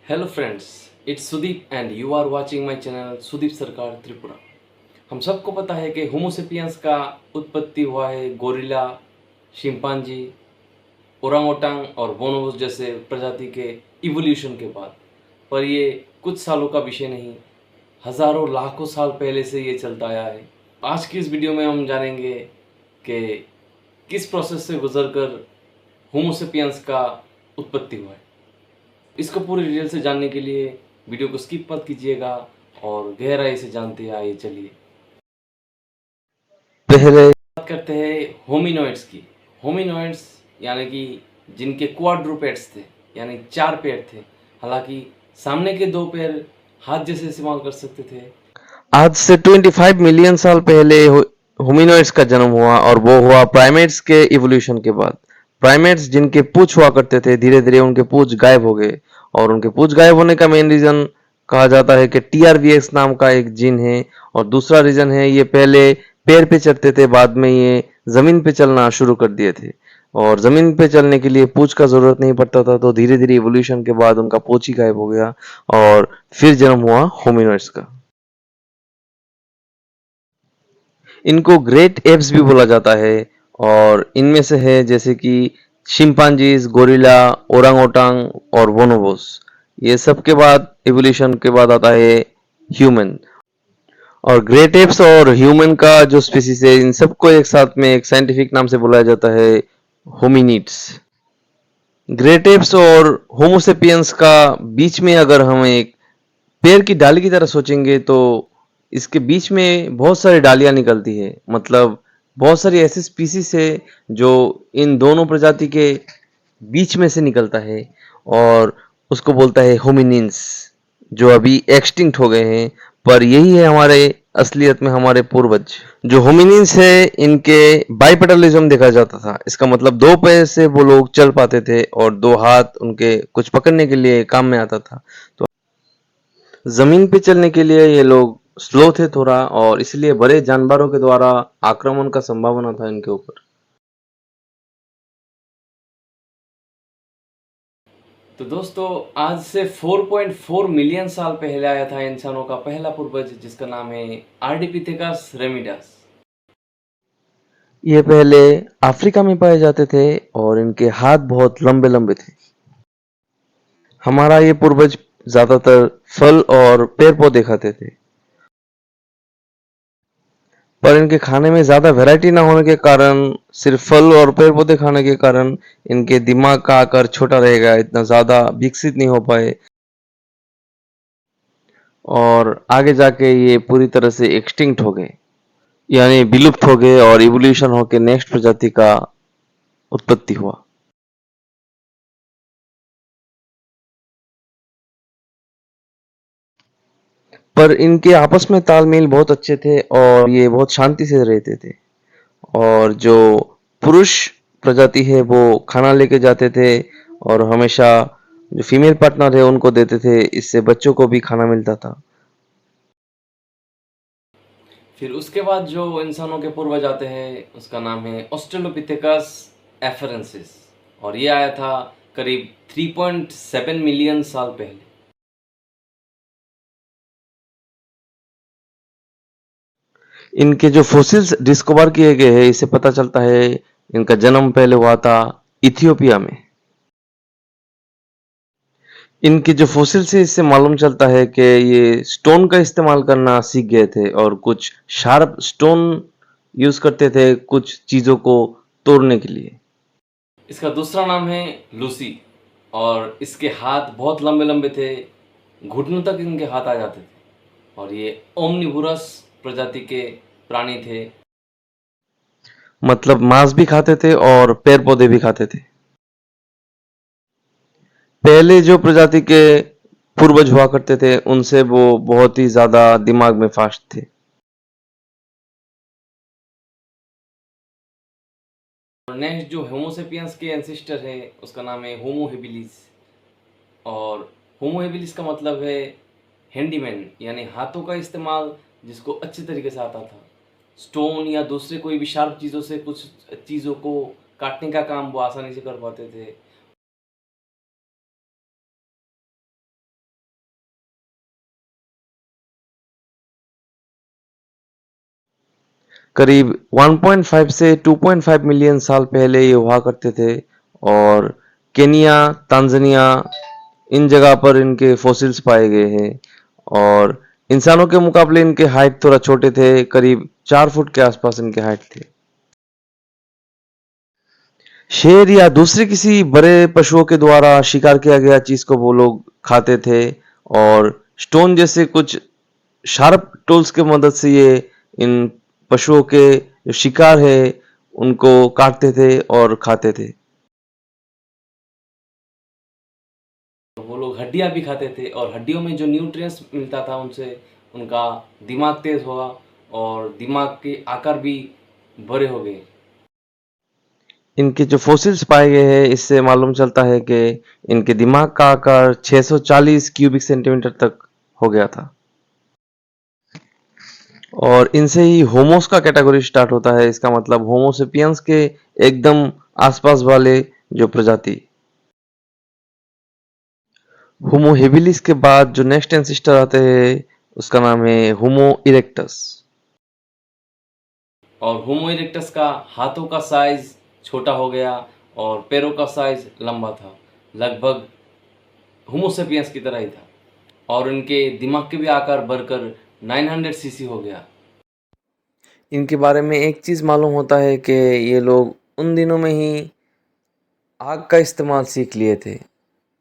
Hello friends, it's Sudeep and you are watching my channel Sudeep Sarkar Tripura. हम सबको पता है कि होमोसेपियंस का उत्पत्ति हुआ है गोरिल्ला, शिम्पांजी, ओरांगोटांग और बोनोबोस जैसे प्रजाति के इवोल्यूशन के बाद। पर ये कुछ सालों का विषय नहीं, हजारों लाखों साल पहले से ये चलता आया है। आज की इस वीडियो में हम जानेंगे कि किस प्रोसेस से गुजरकर होमोसेपियंस का उत्पत्ति हुआ है। इसको पूरी डिटेल से जानने के लिए वीडियो को स्किप मत कीजिएगा और गहराई से जानते आइए। चलिए पहले बात करते हैं होमिनॉइड्स की। होमिनॉइड्स यानी कि जिनके क्वाड्रूपेड्स थे, यानी 4 पैर थे। हालांकि सामने के 2 पैर हाथ जैसे इस्तेमाल कर सकते थे। आज से 25 मिलियन साल पहले होमिनोइड्स का जन्म हुआ और वो हुआ प्राइमेट्स के इवोल्यूशन के बाद। प्राइमेट्स जिनके पूंछ हुआ करते थे, धीरे धीरे उनके पूंछ गायब हो गए और उनके पूंछ गायब होने का मेन रीजन कहा जाता है कि TRVX नाम का एक जीन है और दूसरा रीजन है ये पहले पैर पे चलते थे, बाद में ये जमीन पे चलना शुरू कर दिए थे और जमीन पे चलने के लिए पूंछ का जरूरत नहीं पड़ता था, तो धीरे धीरे इवोल्यूशन के बाद उनका पूंछ ही गायब हो गया और फिर जन्म हुआ होमिनोइड्स का। इनको ग्रेट एप्स भी बोला जाता है और इनमें से है जैसे कि शिम्पांजीज, गोरिल्ला, ओरांगओटांग और बोनोबोस। ये सब के बाद इवोल्यूशन के बाद आता है ह्यूमन। और ग्रेट एप्स और ह्यूमन का जो स्पीसीज है, इन सबको एक साथ में एक साइंटिफिक नाम से बुलाया जाता है होमिनिड्स। ग्रेट एप्स और होमोसेपियंस का बीच में अगर हम एक पेड़ की डाली की तरह सोचेंगे तो इसके बीच में बहुत सारी डालियां निकलती है। मतलब बहुत सारी ऐसी स्पीसीज है जो इन दोनों प्रजाति के बीच में से निकलता है और उसको बोलता है होमिनिन्स, जो अभी एक्सटिंक्ट हो गए हैं। पर यही है हमारे असलियत में हमारे पूर्वज। जो होमिनिन्स है इनके बाइपेडलिज्म देखा जाता था। इसका मतलब 2 पैर से वो लोग चल पाते थे और 2 हाथ उनके कुछ पकड़ने के लिए काम में आता था। तो जमीन पे चलने के लिए ये लोग स्लो थे थोड़ा और इसलिए बड़े जानवरों के द्वारा आक्रमण का संभावना था इनके ऊपर। तो दोस्तों, आज से 4.4 मिलियन साल पहले आया था इंसानों का पहला पूर्वज, जिसका नाम है आर्डिपिथेकस रेमिडस। ये पहले अफ्रीका में पाए जाते थे और इनके हाथ बहुत लंबे लंबे थे। हमारा ये पूर्वज ज्यादातर फल और पेड़ पौधे खाते थे, पर इनके खाने में ज्यादा वैरायटी ना होने के कारण, सिर्फ फल और पेड़ पौधे खाने के कारण इनके दिमाग का आकार छोटा रह गया, इतना ज्यादा विकसित नहीं हो पाए और आगे जाके ये पूरी तरह से एक्सटिंक्ट हो गए, यानी विलुप्त हो गए और इवोल्यूशन होकर नेक्स्ट प्रजाति का उत्पत्ति हुआ। पर इनके आपस में तालमेल बहुत अच्छे थे और ये बहुत शांति से रहते थे। और जो पुरुष प्रजाति है वो खाना लेके जाते थे और हमेशा जो फीमेल पार्टनर है उनको देते थे, इससे बच्चों को भी खाना मिलता था। फिर उसके बाद जो इंसानों के पूर्वज आते हैं उसका नाम है ऑस्ट्रेलोपिथेकस एफरेंसिस, और ये आया था करीब 3.7 मिलियन साल पहले। इनके जो फोसिल्स डिस्कवर किए गए हैं, इससे पता चलता है इनका जन्म पहले हुआ था इथियोपिया में। इनके जो फोसिल्स है इससे मालूम चलता है कि ये स्टोन का इस्तेमाल करना सीख गए थे और कुछ शार्प स्टोन यूज करते थे कुछ चीजों को तोड़ने के लिए। इसका दूसरा नाम है लूसी, और इसके हाथ बहुत लंबे लंबे थे, घुटनों तक इनके हाथ आ जाते थे, और ये ओमनिवोरस प्रजाति के प्राणी थे। मतलब मांस भी खाते थे और पेड़ पौधे भी खाते थे। पहले जो प्रजाति के पूर्वज हुआ करते थे उनसे वो बहुत ही ज्यादा दिमाग में फास्ट थे। और नेक्स्ट जो होमोसेपियंस के एंसिस्टर है उसका नाम है होमो हेबिलिस, और होमो हेबिलिस का मतलब है हैंडीमैन, यानी हाथों का इस्तेमाल जिसको अच्छे तरीके से आता था। स्टोन या दूसरे कोई भी शार्प चीज़ों से कुछ चीज़ों को काटने का काम वो आसानी से कर पाते थे। करीब 1.5 से 2.5 मिलियन साल पहले ये हुआ करते थे और केनिया, तांजानिया इन जगह पर इनके फॉसिल्स पाए गए हैं और इंसानों के मुकाबले इनके हाइट थोड़ा छोटे थे, करीब 4 फुट के आसपास इनके हाइट थे। शेर या दूसरे किसी बड़े पशुओं के द्वारा शिकार किया गया चीज को वो लोग खाते थे और स्टोन जैसे कुछ शार्प टूल्स की मदद से ये इन पशुओं के जो शिकार है उनको काटते थे और खाते थे। वो लोग हड्डियाँ भी खाते थे और हड्डियों में जो न्यूट्रिएंट्स मिलता था उनसे उनका दिमाग तेज हुआ और दिमाग के आकार भी बड़े हो गए। इनके जो फॉसिल्स पाए गए हैं इससे मालूम चलता है कि इनके दिमाग का आकार 640 क्यूबिक सेंटीमीटर तक हो गया था और इनसे ही होमोस का कैटेगरी स्टार्ट होता है। इसका मतलब होमोसेपियंस के एकदम आसपास वाले जो प्रजाति। होमो हेबिलिस के बाद जो नेक्स्ट एंसेस्टर आते हैं उसका नाम है होमो इरेक्टस। और होमो इरेक्टस का हाथों का साइज छोटा हो गया और पैरों का साइज लंबा था, लगभग होमोसेपियंस की तरह ही था और इनके दिमाग के भी आकार बढ़कर 900 सीसी हो गया। इनके बारे में एक चीज़ मालूम होता है कि ये लोग उन दिनों में ही आग का इस्तेमाल सीख लिए थे।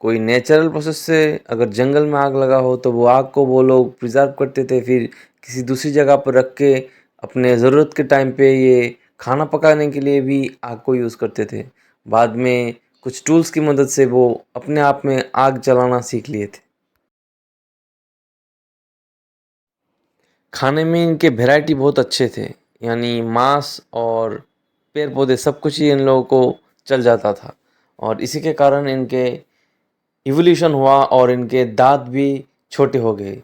कोई नेचुरल प्रोसेस से अगर जंगल में आग लगा हो तो वो आग को वो लोग प्रिजर्व करते थे, फिर किसी दूसरी जगह पर रख के अपने ज़रूरत के टाइम पे ये खाना पकाने के लिए भी आग को यूज़ करते थे। बाद में कुछ टूल्स की मदद से वो अपने आप में आग जलाना सीख लिए थे। खाने में इनके वैरायटी बहुत अच्छे थे, यानी मांस और पेड़ पौधे सब कुछ ही इन लोगों को चल जाता था और इसी के कारण इनके इवोल्यूशन हुआ और इनके दांत भी छोटे हो गए।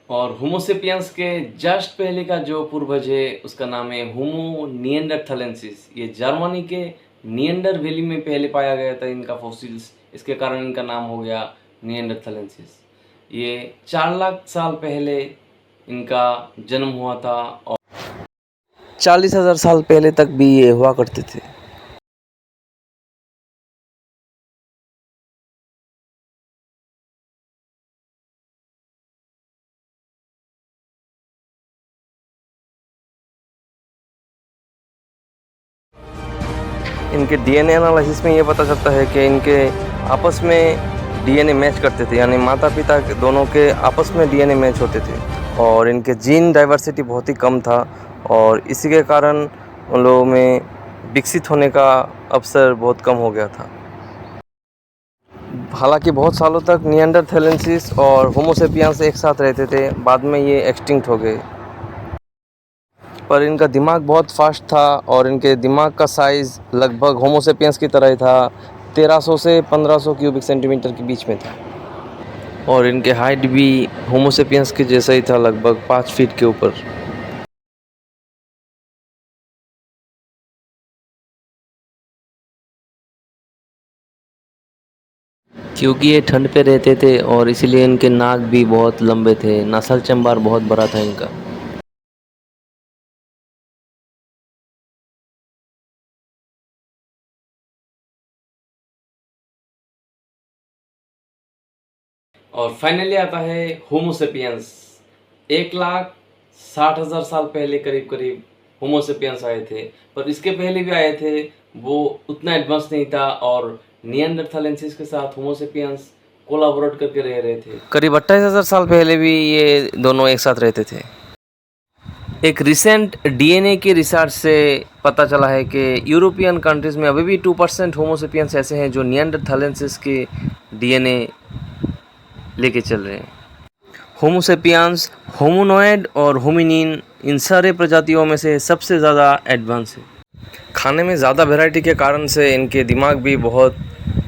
और होमोसेपियंस के जस्ट पहले का जो पूर्वज है उसका नाम है होमो निएंडरथालेंसिस। ये जर्मनी के निएंडर वैली में पहले पाया गया था इनका फॉसिल्स, इसके कारण इनका नाम हो गया निएंडरथालेंसिस। ये 4 लाख साल पहले इनका जन्म हुआ था और 40,000 साल पहले तक भी ये हुआ करते थे। इनके डीएनए एनालिसिस में ये पता चलता है कि इनके आपस में डीएनए मैच करते थे, यानी माता पिता दोनों के आपस में डीएनए मैच होते थे और इनके जीन डाइवर्सिटी बहुत ही कम था और इसी के कारण उन लोगों में विकसित होने का अवसर बहुत कम हो गया था। हालांकि बहुत सालों तक निएंडरथैलेंसिस और होमोसेपियंस एक साथ रहते थे, बाद में ये एक्सटिंक्ट हो गए। पर इनका दिमाग बहुत फास्ट था और इनके दिमाग का साइज़ लगभग होमोसेपियंस की तरह ही था, 1300 से 1500 क्यूबिक सेंटीमीटर के बीच में था और इनके हाइट भी होमोसेपियंस के जैसा ही था, लगभग 5 फीट के ऊपर। क्योंकि ये ठंड पे रहते थे और इसीलिए इनके नाक भी बहुत लंबे थे, नस्ल चंबार बहुत बड़ा था इनका। और फाइनली आता है होमोसेपियंस। 1,60,000 साल पहले करीब करीब होमोसेपियंस आए थे, पर इसके पहले भी आए थे, वो उतना एडवांस नहीं था और निएंडरथालेंसिस के साथ होमोसेपियंस कोलाबोरेट करके रह रहे थे। करीब 28,000 साल पहले भी ये दोनों एक साथ रहते थे। एक रिसेंट डीएनए की रिसर्च से पता चला है कि यूरोपियन कंट्रीज़ में अभी भी 2% होमोसेपियंस ऐसे हैं जो निएंडरथालेंसिस के डीएनए लेके चल रहे हैं। होमोसेपियंस, होमोनॉयड और होमिनिन इन सारे प्रजातियों में से सबसे ज़्यादा एडवांस है। खाने में ज़्यादा वैरायटी के कारण से इनके दिमाग भी बहुत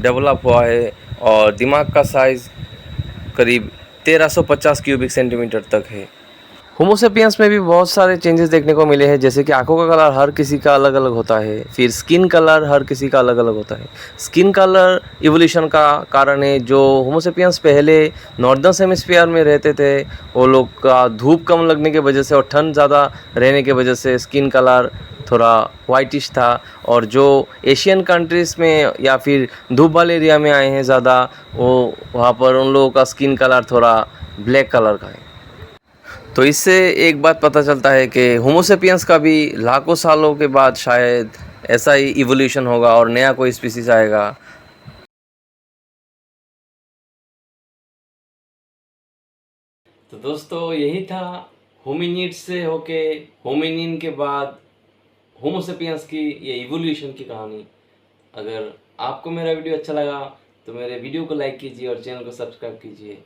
डेवलप हुआ है और दिमाग का साइज़ करीब 1350 क्यूबिक सेंटीमीटर तक है। होमोसेपियंस में भी बहुत सारे चेंजेस देखने को मिले हैं, जैसे कि आंखों का कलर हर किसी का अलग अलग होता है, फिर स्किन कलर हर किसी का अलग अलग होता है। स्किन कलर इवोल्यूशन का कारण है। जो होमोसेपियंस पहले नॉर्दर्न हेमिस्फीयर में रहते थे, वो लोग का धूप कम लगने की वजह से और ठंड ज़्यादा रहने की वजह से स्किन कलर थोड़ा वाइटिश था, और जो एशियन कंट्रीज़ में या फिर धूप वाले एरिया में आए हैं ज़्यादा, वो वहाँ पर उन लोगों का स्किन कलर थोड़ा ब्लैक कलर का है। तो इससे एक बात पता चलता है कि होमोसेपियंस का भी लाखों सालों के बाद शायद ऐसा ही इवोल्यूशन होगा और नया कोई स्पीसीज आएगा। तो दोस्तों यही था होमिनिड से होके होमिनिन के बाद होमोसेपियंस की ये इवोल्यूशन की कहानी। अगर आपको मेरा वीडियो अच्छा लगा तो मेरे वीडियो को लाइक कीजिए और चैनल को सब्सक्राइब कीजिए।